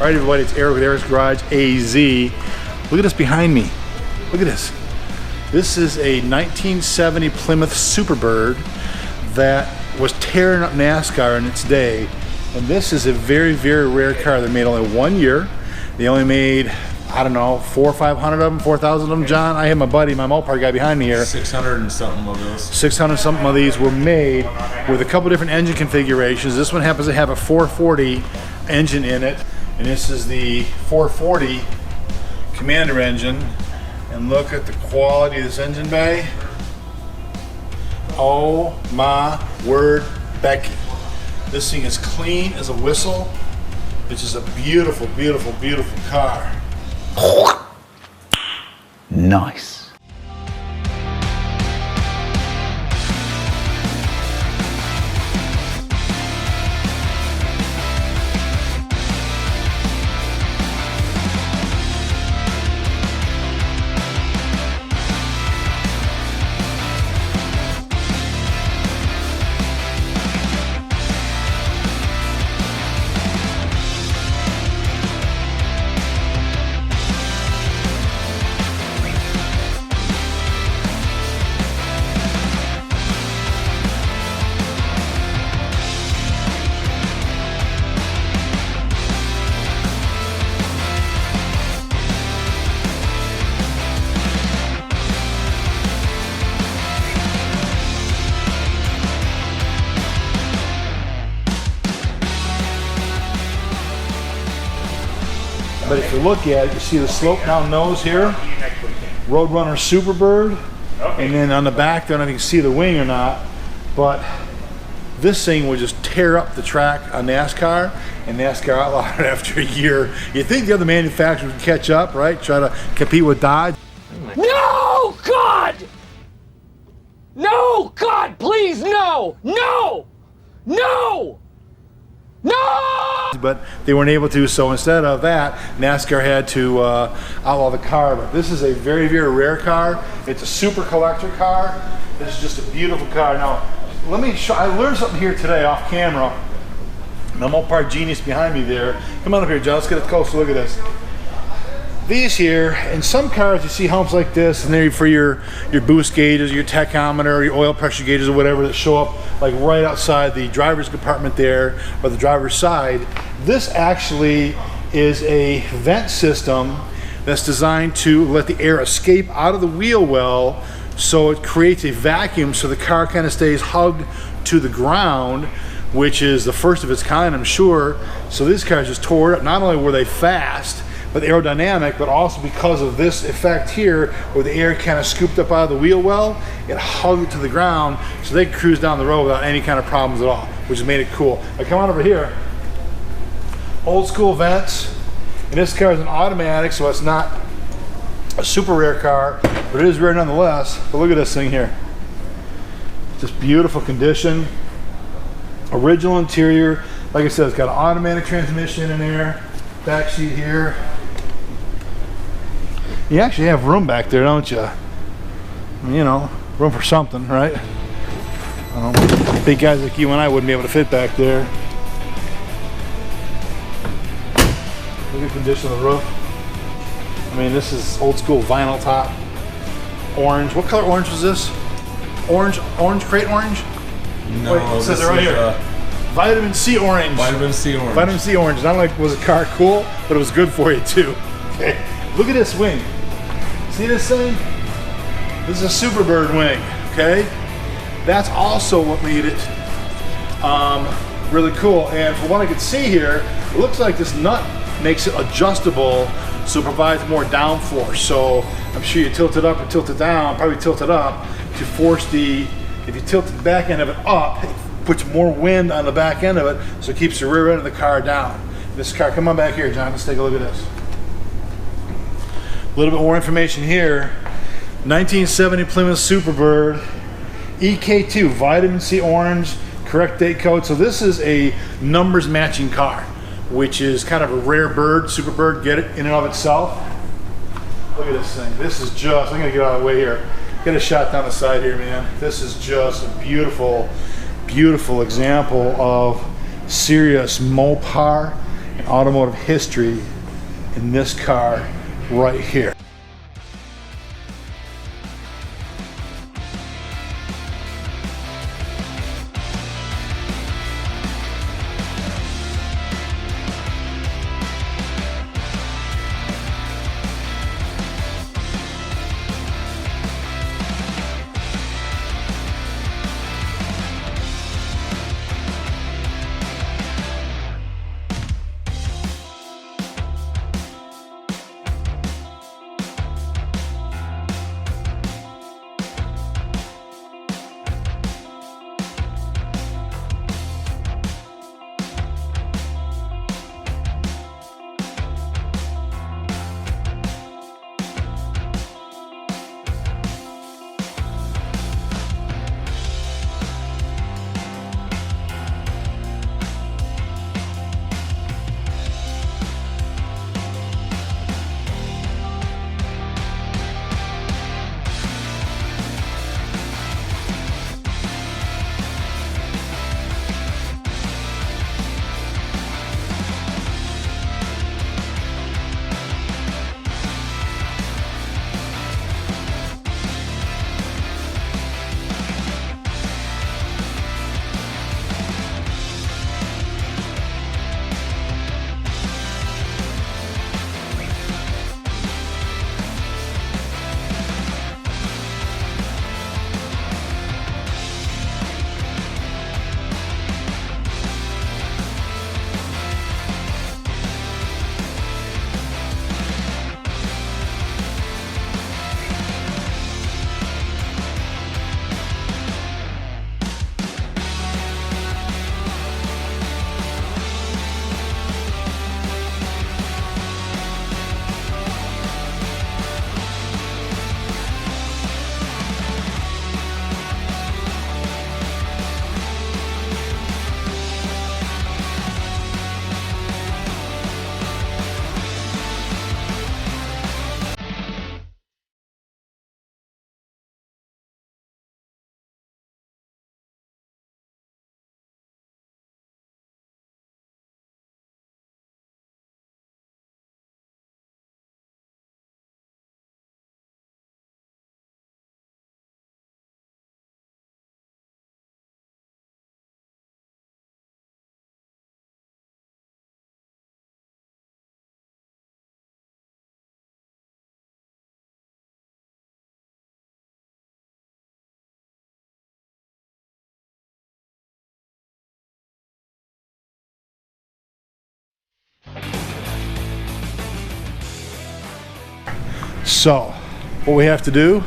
Alright everybody, it's Eric with Eric's Garage AZ. Look at this behind me. Look at this. This is a 1970 Plymouth Superbird that was tearing up NASCAR in its day. And this is a very, very rare car. They made only 1 year. They only made, I don't know, 400 or 500 of them, 4,000 of them, John. I have my buddy, my Mopar guy behind me here. 600 and something of those. 600 something of these were made with a couple different engine configurations. This one happens to have a 440 engine in it. And this is the 440 Commander engine. And look at the quality of this engine bay. Oh my word, Becky. This thing is clean as a whistle. It's just a beautiful, beautiful, beautiful car. Nice. But if you look at it, you see the slope down nose here, Roadrunner Superbird, and then on the back, I don't know if you can see the wing or not, but this thing would just tear up the track on NASCAR, and NASCAR outlawed it after a year. You think the other manufacturers would catch up, right? Try to compete with Dodge? No, God! No, God, please, no! No! No! No! But they weren't able to, so instead of that, NASCAR had to outlaw the car. But this is a very, very rare car. It's a super collector car. This is just a beautiful car. Now, let me show, I learned something here today off camera. My Mopar genius behind me there. Come on up here, John, let's get a closer look at this. These here, in some cars you see humps like this, and they're for your boost gauges, your tachometer, your oil pressure gauges or whatever that show up like right outside the driver's compartment there, or the driver's side. This actually is a vent system that's designed to let the air escape out of the wheel well, so it creates a vacuum so the car kind of stays hugged to the ground, which is the first of its kind, I'm sure. So these cars just tore it up. Not only were they fast, but aerodynamic, but also because of this effect here, where the air kind of scooped up out of the wheel well, it hugged it to the ground, so they could cruise down the road without any kind of problems at all, which has made it cool. Now come on over here. Old school vents, and this car is an automatic, so it's not a super rare car, but it is rare nonetheless. But look at this thing here. Just beautiful condition. Original interior. Like I said, it's got an automatic transmission in there. Back seat here. You actually have room back there, don't you? You know, room for something, right? Big guys like you and I wouldn't be able to fit back there. Look at the condition of the roof. I mean, this is old school vinyl top. Orange. What color orange was this? Orange crate orange? No, wait, it says it right here. Vitamin C orange. Vitamin C orange. Vitamin C orange. Not only was the car cool, but it was good for you too. Okay. Look at this wing. See this thing? This is a Superbird wing. Okay. That's also what made it really cool. And from what I could see here, it looks like this nut makes it adjustable, so it provides more downforce. So I'm sure you tilt it up or tilt it down, probably tilt it up to force the, if you tilt the back end of it up, it puts more wind on the back end of it, so it keeps the rear end of the car down. This car, come on back here, John, let's take a look at this. A little bit more information here. 1970 Plymouth Superbird, EK2, vitamin C orange, correct date code. So this is a numbers matching car, which is kind of a rare bird, Superbird, get it, in and of itself. Look at this thing. This is just, I'm gonna get out of the way here. Get a shot down the side here, man. This is just a beautiful, beautiful example of serious Mopar in automotive history in this car right here. So, what we have to do,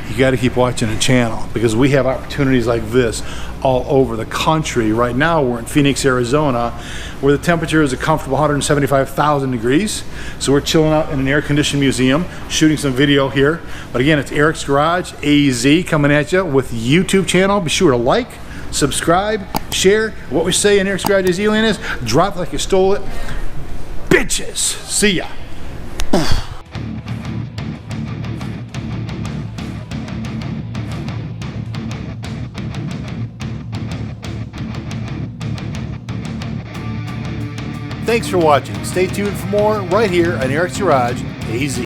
you got to keep watching the channel because we have opportunities like this all over the country. Right now, we're in Phoenix, Arizona, where the temperature is a comfortable 175,000 degrees. So we're chilling out in an air-conditioned museum, shooting some video here. But again, it's Eric's Garage, AZ, coming at you with YouTube channel. Be sure to like, subscribe, share. What we say in Eric's Garage AZ land is, drop like you stole it. Bitches! See ya! Thanks for watching. Stay tuned for more right here on Eric's Garage AZ.